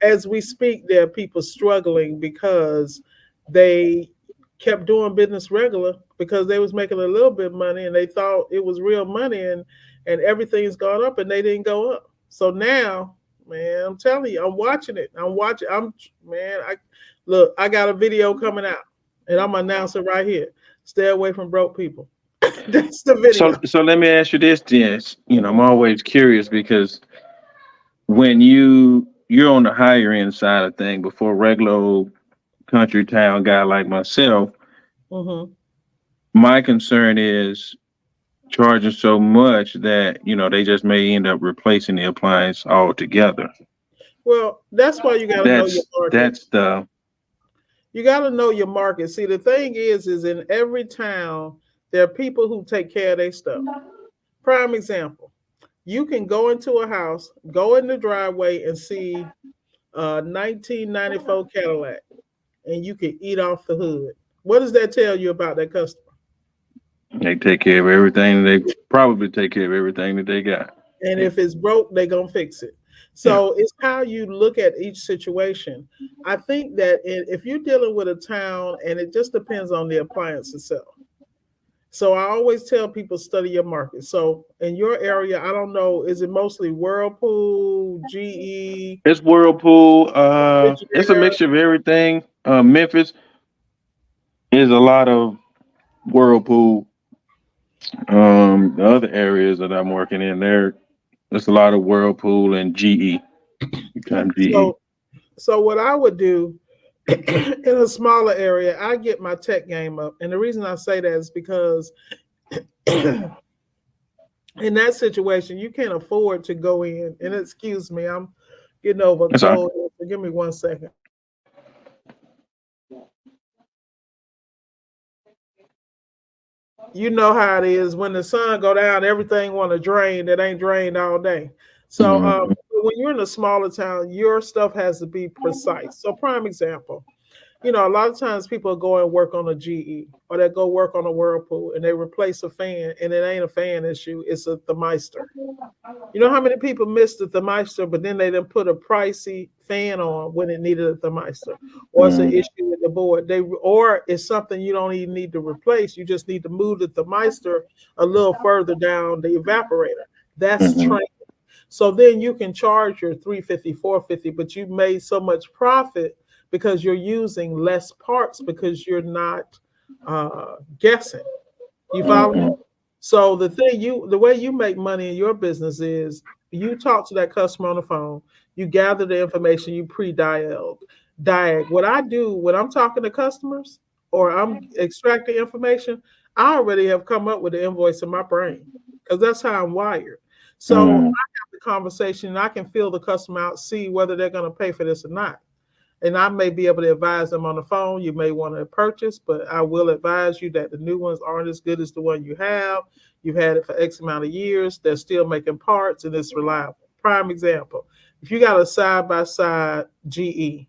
As we speak, there are people struggling because they kept doing business regular because they was making a little bit of money and they thought it was real money and everything's gone up and they didn't go up. So now, man, I'm telling you, I'm watching it. I look, I got a video coming out and I'm announcing right here. Stay away from broke people. That's the So, video. so let me ask you this, Jess. I'm always curious because when you're on the higher end side of thing, before regular old country town guy like myself, Hmm. my concern is charging so much that they just may end up replacing the appliance altogether. Well, that's why you got to know your market. That's the You got to know your market. See, the thing is in every town there are people who take care of their stuff. Prime example: you can go into a house, go in the driveway, and see a 1994 Cadillac, and you can eat off the hood. What does that tell you about that customer? they take care of everything. They probably take care of everything that they got. And if it's broke, they're gonna fix it. Yeah. So it's how you look at each situation. I think that if you're dealing with a town, and it just depends on the appliance itself. So I always tell people study your market. So in your area, I don't know, is it mostly Whirlpool, GE, It's Whirlpool. It's a Frigidaire? mixture of everything. Memphis is a lot of Whirlpool. The other areas that I'm working in, there's a lot of Whirlpool and GE. Time GE. So what I would do in a smaller area, I get my tech game up. And the reason I say that is because in that situation, you can't afford to go in. And excuse me, I'm getting over a That's all right. cold. So give me 1 second. You know how it is when the sun go down, everything want to drain that ain't drained all day. So Mhm. when you're in a smaller town, your stuff has to be precise. So prime example, a lot of times people go and work on a GE or they go work on a Whirlpool and they replace a fan and it ain't a fan issue, it's a thermistor. You know how many people missed the thermistor, but then they didn't put a pricey fan on when it needed a thermistor, or it's an Mhm. issue with the board. Or it's something you don't even need to replace. You just need to move the thermistor a little further down the evaporator. That's Mhm. training. So then you can charge your 350, 450, but you made so much profit because you're using less parts because you're not guessing. You follow me? Mhm. So the way you make money in your business is you talk to that customer on the phone, you gather the information, you diag. What I do when I'm talking to customers or I'm extracting information, I already have come up with the invoice in my brain because that's how I'm wired. So I Mhm. have the conversation and I can feel the customer out, see whether they're going to pay for this or not. And I may be able to advise them on the phone. You may want to purchase, but I will advise you that the new ones aren't as good as the one you have. You've had it for X amount of years. They're still making parts and it's reliable. Prime example. If you got a side by side GE,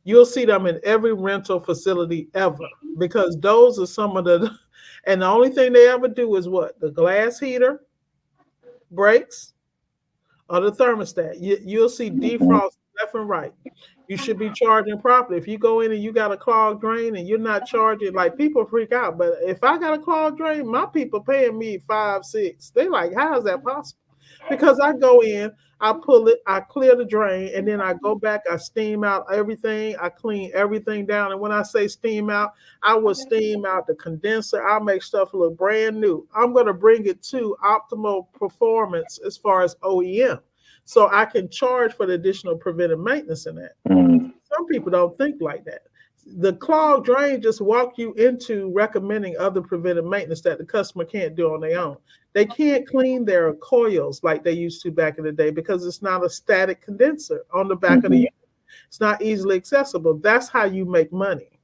you'll see them in every rental facility ever, because those are some of the, and the only thing they ever do is what? The glass heater breaks or the thermostat. You'll see Mhm. defrost left and right. You should be charging properly. If you go in and you got a clogged drain and you're not charging, like people freak out. But if I got a clogged drain, my people paying me 5, 6. They like, how is that possible? Because I go in, I pull it, I clear the drain, and then I go back, I steam out everything, I clean everything down. And when I say steam out, I will steam out the condenser. I'll make stuff look brand new. I'm going to bring it to optimal performance as far as OEM. So I can charge for the additional preventive maintenance in that. Mhm. Some people don't think like that. The clogged drain just walk you into recommending other preventive maintenance that the customer can't do on their own. They can't clean their coils like they used to back in the day because it's not a static condenser on the back of the Mhm. unit. It's not easily accessible. That's how you make money.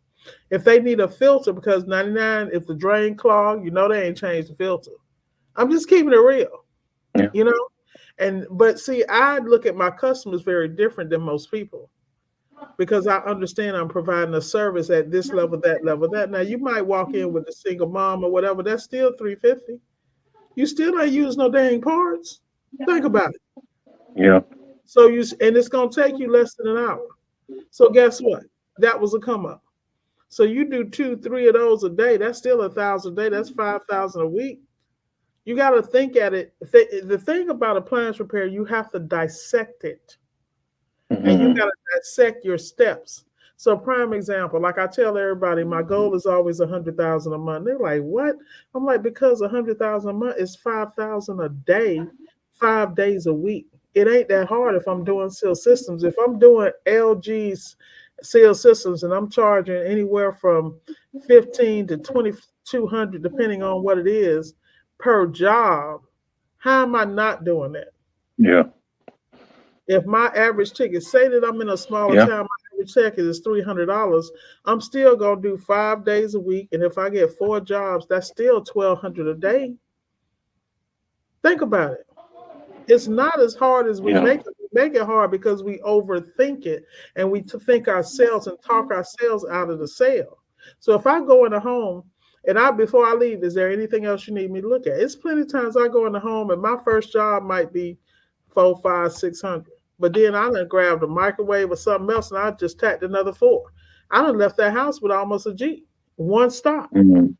If they need a filter, because 99, if the drain clogged, they ain't changed the filter. I'm just keeping it real, Yeah. you know? But see, I look at my customers very different than most people, because I understand I'm providing a service at this level, that level, that. Now you might walk in with a single mom or whatever, that's still 350. You still ain't using no dang parts. Think about it. Yeah. So and it's gonna take you less than an hour. So guess what? That was a come up. So you do 2, 3 of those a day. That's still 1,000 a day. That's 5,000 a week. You got to think at it. The thing about appliance repair, you have to dissect it, and you Mhm. got to dissect your steps. So, prime example, like I tell everybody, my goal is always 100,000 a month. They're like, "What?" I'm like, because 100,000 a month is 5,000 a day, 5 days a week. It ain't that hard if I'm doing seal systems. If I'm doing LG's seal systems and I'm charging anywhere from 15 to 2,200, depending on what it is, per job, how am I not doing that? Yeah. If my average ticket, say that I'm in a smaller Yeah. town, my average ticket is $300. I'm still gonna do 5 days a week, and if I get 4 jobs, that's still 1,200 a day. Think about it. It's not as hard as we Yeah. make it. We make it hard because we overthink it, and we think ourselves and talk ourselves out of the sale. So if I go in a home and before I leave, is there anything else you need me to look at? It's plenty of times I go in the home and my first job might be 4, 5, 600. But then I done grabbed a microwave or something else and I just tacked another 4. I done left that house with almost a G. One stop. Mhm.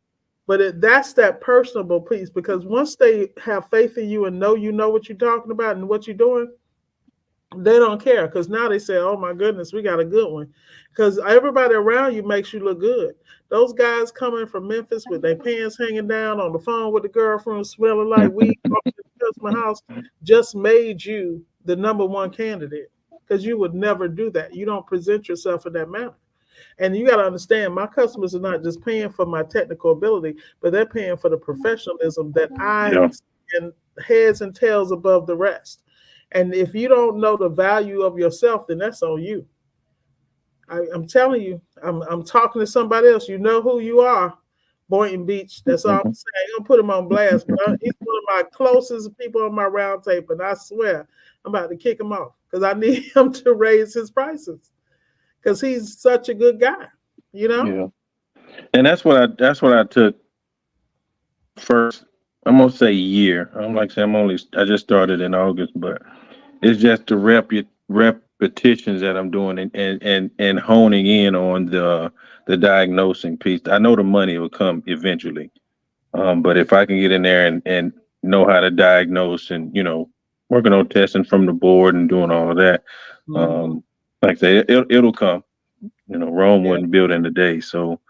But that's that personable piece, because once they have faith in you and know you know what you're talking about and what you're doing, they don't care, because now they say, "Oh my goodness, we got a good one," because everybody around you makes you look good. Those guys coming from Memphis with their pants hanging down on the phone with the girlfriend, smelling like weed, walking to the customer house, just made you the number one candidate, because you would never do that. You don't present yourself in that manner. And you got to understand, my customers are not just paying for my technical ability, but they're paying for the professionalism that I Yeah. stand heads and tails above the rest. And if you don't know the value of yourself, then that's on you. I'm telling you, I'm talking to somebody else. You know who you are, Boynton Beach. That's all I'm Mhm. saying. I'm gonna put him on blast, but he's one of my closest people on my round table, and I swear I'm about to kick him off because I need him to raise his prices because he's such a good guy. You know? Yeah. And that's what I took first. I'm gonna say year. I'm like say I just started in August, but it's just the repetitions that I'm doing and honing in on the diagnosing piece. I know the money will come eventually. But if I can get in there and know how to diagnose and, working on testing from the board and doing all of that, Mm-hmm. um, like I say, it'll come. Rome Yeah. wasn't built in a day. So,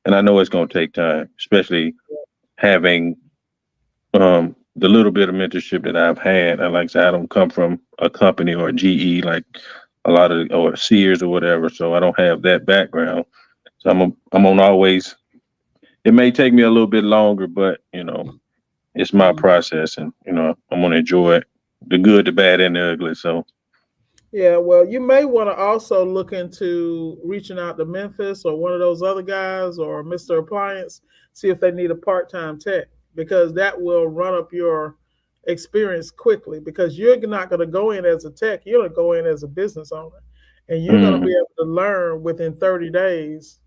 and I know it's going to take time, especially having the little bit of mentorship that I've had. Like I said, I don't come from a company or a GE like a lot of, or Sears or whatever. So I don't have that background. So I'm on always, it may take me a little bit longer, but, it's my Mm-hmm. process, and I'm gonna enjoy it, the good, the bad, and the ugly. So Yeah, well, you may want to also look into reaching out to Memphis or one of those other guys or Mr. Appliance, see if they need a part-time tech, because that will run up your experience quickly, because you're not going to go in as a tech, you're going to go in as a business owner, and you're going to be Mm. able to learn within 30 days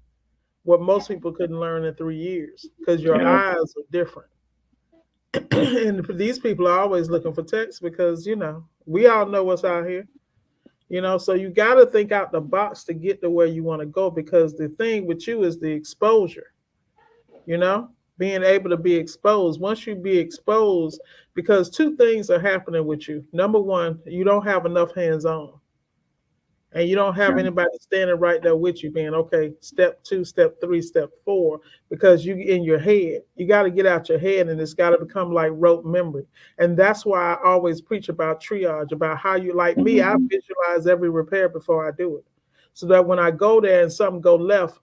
what most people couldn't learn in 3 years, because your Yeah. eyes are different. And these people are always looking for techs, because we all know what's out here. So you got to think out the box to get to where you want to go, because the thing with you is the exposure, you know, being able to be exposed. Once you be exposed, because two things are happening with you. Number one, you don't have enough hands on, and you don't have Yeah. anybody standing right there with you being, okay, step two, step three, step four, because you in your head. You got to get out your head, and it's got to become like rote memory. And that's why I always preach about triage, about how you, like me, I Mhm. visualize every repair before I do it, so that when I go there and something go left,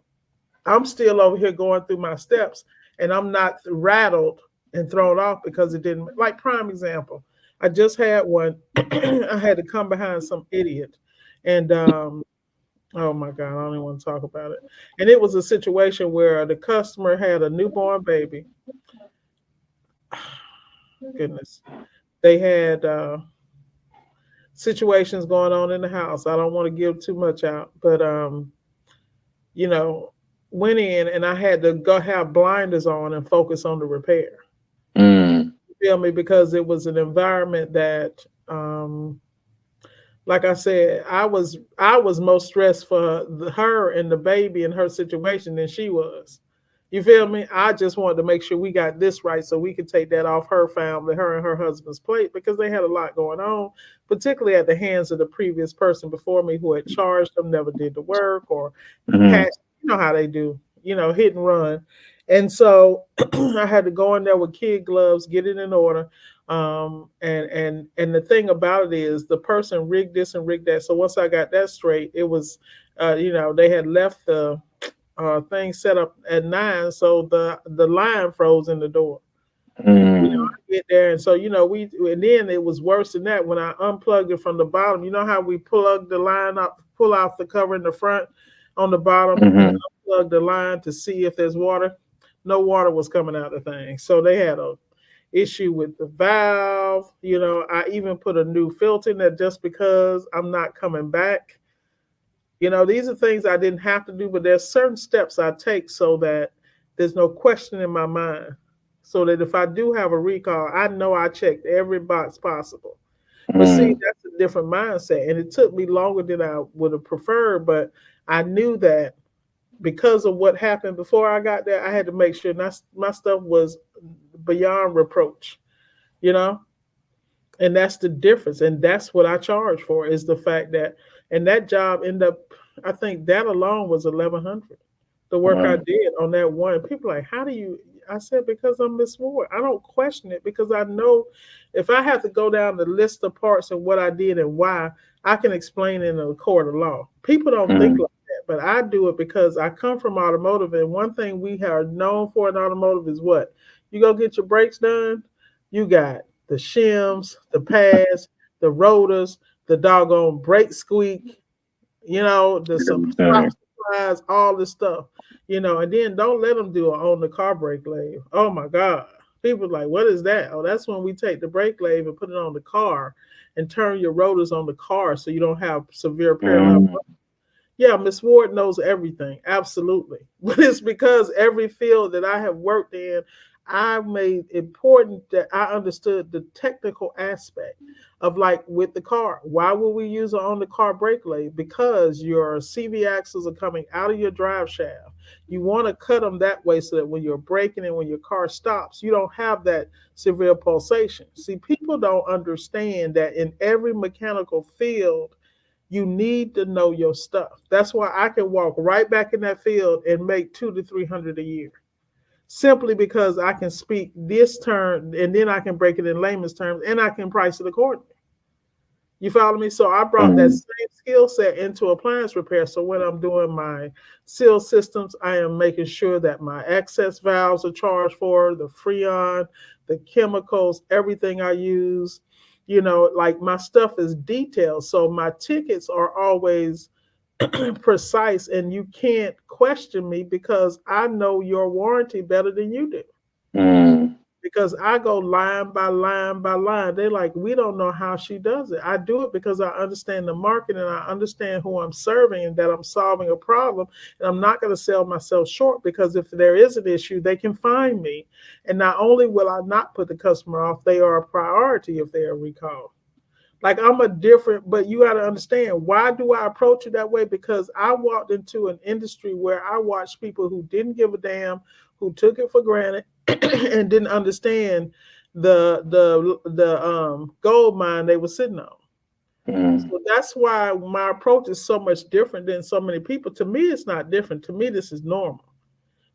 I'm still over here going through my steps, and I'm not rattled and thrown off because it didn't. Like, prime example, I just had one. I had to come behind some idiot, and oh my God, I don't even want to talk about it. And it was a situation where the customer had a newborn baby. Goodness, they had situations going on in the house. I don't want to give too much out, but you know, went in, and I had to go have blinders on and focus on the repair. Mm. You feel me? Because it was an environment that, like I said, I was more stressed for her and the baby and her situation than she was. You feel me? I just wanted to make sure we got this right so we could take that off her family, her and her husband's plate, because they had a lot going on, particularly at the hands of the previous person before me who had charged them, never did the work, or Mhm. had, how they do, hit and run. And so I had to go in there with kid gloves, get it in order. And the thing about it is the person rigged this and rigged that. So once I got that straight, it was, they had left the thing set up at 9, so the line froze in the door. Mm. I get there, and so we, and then it was worse than that when I unplugged it from the bottom. You know how we plug the line up, pull off the cover in the front on the bottom, and Mhm. unplug the line to see if there's water. No water was coming out the thing, so they had a issue with the valve. I even put a new filter in there just because I'm not coming back. These are things I didn't have to do, but there's certain steps I take so that there's no question in my mind. So that if I do have a recall, I know I checked every box possible. But see, Mm. that's a different mindset. And it took me longer than I would have preferred, but I knew that because of what happened before I got there, I had to make sure my stuff was beyond reproach, you know? And that's the difference. And that's what I charge for, is the fact that, and that job ended up, I think that alone was 1,100. The work I Wow. did on that one. People are like, how do you? I said, because I'm Miss Ward. I don't question it, because I know if I have to go down the list of parts and what I did and why, I can explain in a court of law. People don't think Mm. like that, but I do it because I come from automotive, and one thing we are known for in automotive is what? You go get your brakes done, you got the shims, the pads, the rotors, the doggone brake squeak, the stop Everything. supplies, all this stuff, and then don't let them do it on the car brake lathe. Oh my God. People are like, what is that? Oh, that's when we take the brake lathe and put it on the car and turn your rotors on the car so you don't have severe parallel. Mm. Yeah, Miss Ward knows everything, absolutely. But it's because every field that I have worked in, I made important that I understood the technical aspect of, like, with the car. Why would we use it on the car brake lathe? Because your CV axles are coming out of your drive shaft. You want to cut them that way so that when you're braking and when your car stops, you don't have that severe pulsation. See, people don't understand that in every mechanical field, you need to know your stuff. That's why I can walk right back in that field and make 200 to 300 a year, simply because I can speak this term, and then I can break it in layman's terms, and I can price it accordingly. You follow me? So I brought that Mm. same skill set into appliance repair. So when I'm doing my seal systems, I am making sure that my access valves are charged for, the freon, the chemicals, everything I use. Like, my stuff is detailed. So my tickets are always precise, and you can't question me because I know your warranty better than you do. Mm. because I go line by line by line. They're like, we don't know how she does it. I do it because I understand the market and I understand who I'm serving and that I'm solving a problem. And I'm not going to sell myself short because if there is an issue, they can find me. And not only will I not put the customer off, they are a priority if they are recalled. Like I'm a different, but you got to understand why do I approach it that way? Because I walked into an industry where I watched people who didn't give a damn, who took it for granted, and didn't understand the gold mine they were sitting on. Mm, So that's why my approach is so much different than so many people. To me, it's not different. To me, this is normal.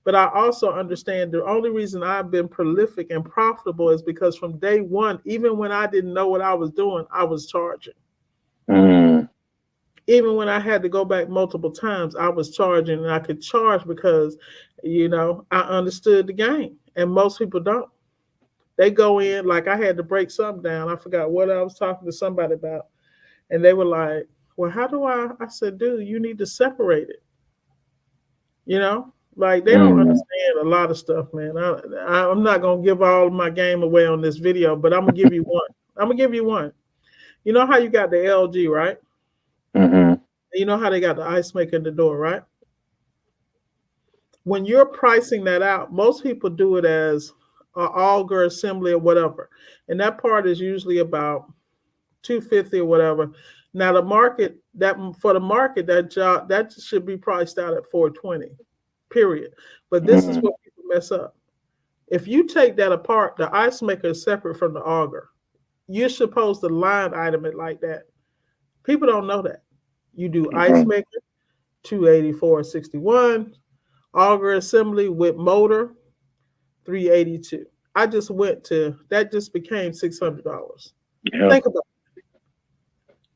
But I also understand the only reason I've been prolific and profitable is because from day one, even when I didn't know what I was doing, I was charging. mm, Even when I had to go back multiple times, I was charging and I could charge because, I understood the game. And most people don't. They go in, like I had to break something down. I forgot what I was talking to somebody about. And they were like, well, how do I said, dude, you need to separate it. You know, like they don't mm. understand a lot of stuff, man. I'm not gonna give all of my game away on this video, but I'm gonna give you one. I'm gonna give you one. You know how you got the LG, right? Mm-hmm. You know how they got the ice maker in the door, right? When you're pricing that out, most people do it as an auger assembly or whatever, and that part is usually about 250 or whatever. Now the market that for the market that job that should be priced out at 420, period. But this is Mm, what people mess up. If you take that apart, the ice maker is separate from the auger. You're supposed to line item it like that. People don't know that. You do ice mm, maker 284.61, auger assembly with motor 382. I just went to that just became $600. yeah. Think about.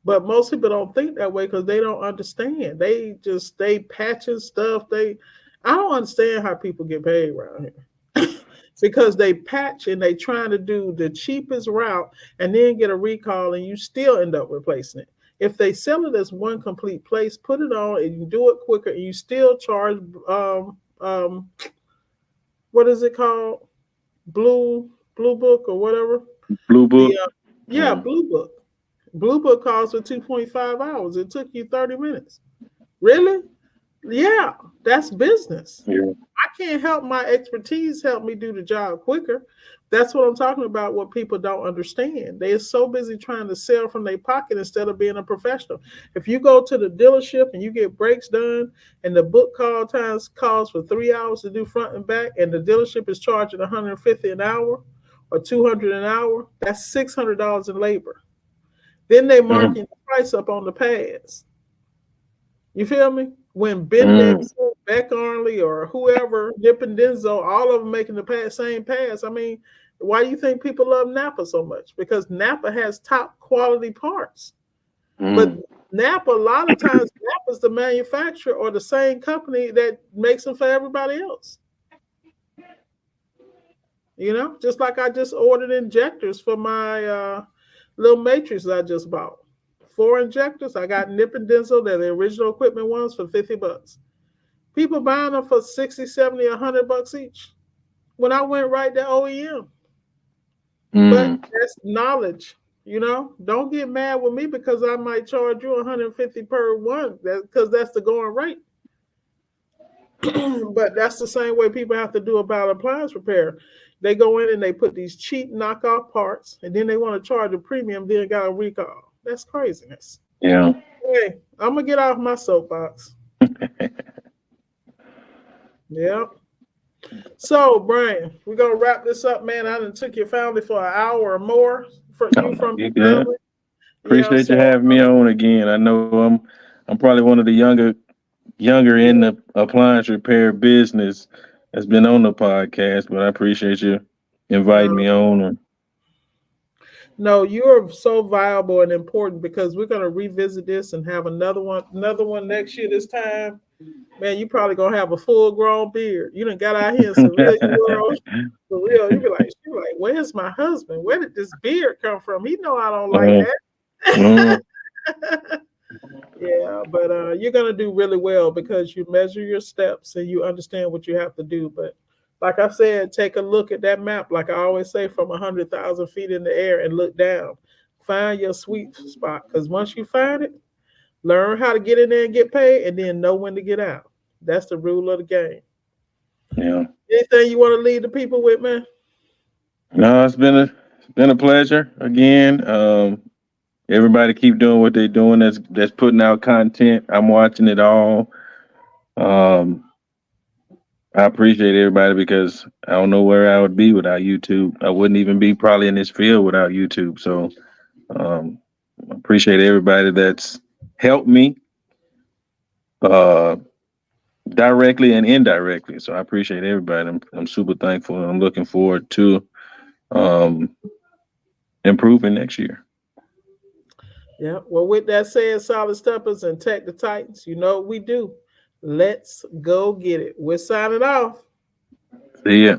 But most people don't think that way because they don't understand. They patching stuff. I don't understand how people get paid around here. Because they patch and they trying to do the cheapest route and then get a recall and you still end up replacing it. If they sell it as one complete place, put it on and you do it quicker and you still charge what is it called? Blue book or whatever. Blue The book. yeah, Mm, blue book. Blue Book calls for 2.5 hours. It took you 30 minutes. Really? Yeah, that's business. yeah. I can't help my expertise help me do the job quicker. That's what I'm talking about, what people don't understand. They're so busy trying to sell from their pocket instead of being a professional. If you go to the dealership and you get brakes done and the book call times calls for 3 hours to do front and back, and the dealership is charging 150 an hour or 200 an hour, that's $600 in labor. Then they Mm, marking the price up on the pads. You feel me? When mm, Bendix, Beck Arnley, or whoever, Dip and Denzo, all of them making the same pads. I mean, why do you think people love Napa so much? Because Napa has top quality parts. But mm, Napa, a lot of times, Napa's the manufacturer or the same company that makes them for everybody else. Just like I just ordered injectors for my little matrix I just bought. 4 injectors. I got Nip and Denso. They're the original equipment ones for $50. People buying them for 60, 70, $100 each. When I went right to OEM. But mm. that's knowledge. Don't get mad with me because I might charge you 150 per one. Because that's the going rate. But that's the same way people have to do about appliance repair. They go in and they put these cheap knockoff parts, and then they want to charge a premium, then got a recall. That's craziness. Yeah. Hey, I'm gonna get off my soapbox. Yeah. So, Brian, we're gonna wrap this up, man. I done took your family for an hour or more. For Oh, you no, from you your good. family. Yeah. Appreciate you So, having me on again. I know I'm probably one of the younger yeah. in the appliance repair business that's been on the podcast, but I appreciate you inviting No, me on. no, you're so viable and important because we're gonna revisit this and have another one next year. This time, man, you probably gonna have a full grown beard. You done got out here in civilian world for real. You be like, where's my husband? Where did this beard come from? He know I don't like uh, uh, that. Yeah, but you're gonna do really well because you measure your steps and you understand what you have to do. But Like I said, take a look at that map. Like I always say, from 100,000 feet in the air and look down. Find your sweet spot, because once you find it, learn how to get in there and get paid, and then know when to get out. That's the rule of the game. Yeah. Anything you want to leave the people with, man? No, it's been a pleasure again. Everybody keep doing what they're doing. That's putting out content. I'm watching it all. Um, I appreciate everybody because I don't know where I would be without YouTube. I wouldn't even be probably in this field without YouTube. So I appreciate everybody that's helped me uh, directly and indirectly. So I appreciate everybody. I'm super thankful, and I'm looking forward to um, improving next year. Yeah. Well, with that said, Solid Steppers and Tech the Titans, you know what we do. Let's go get it. We're signing off. See ya.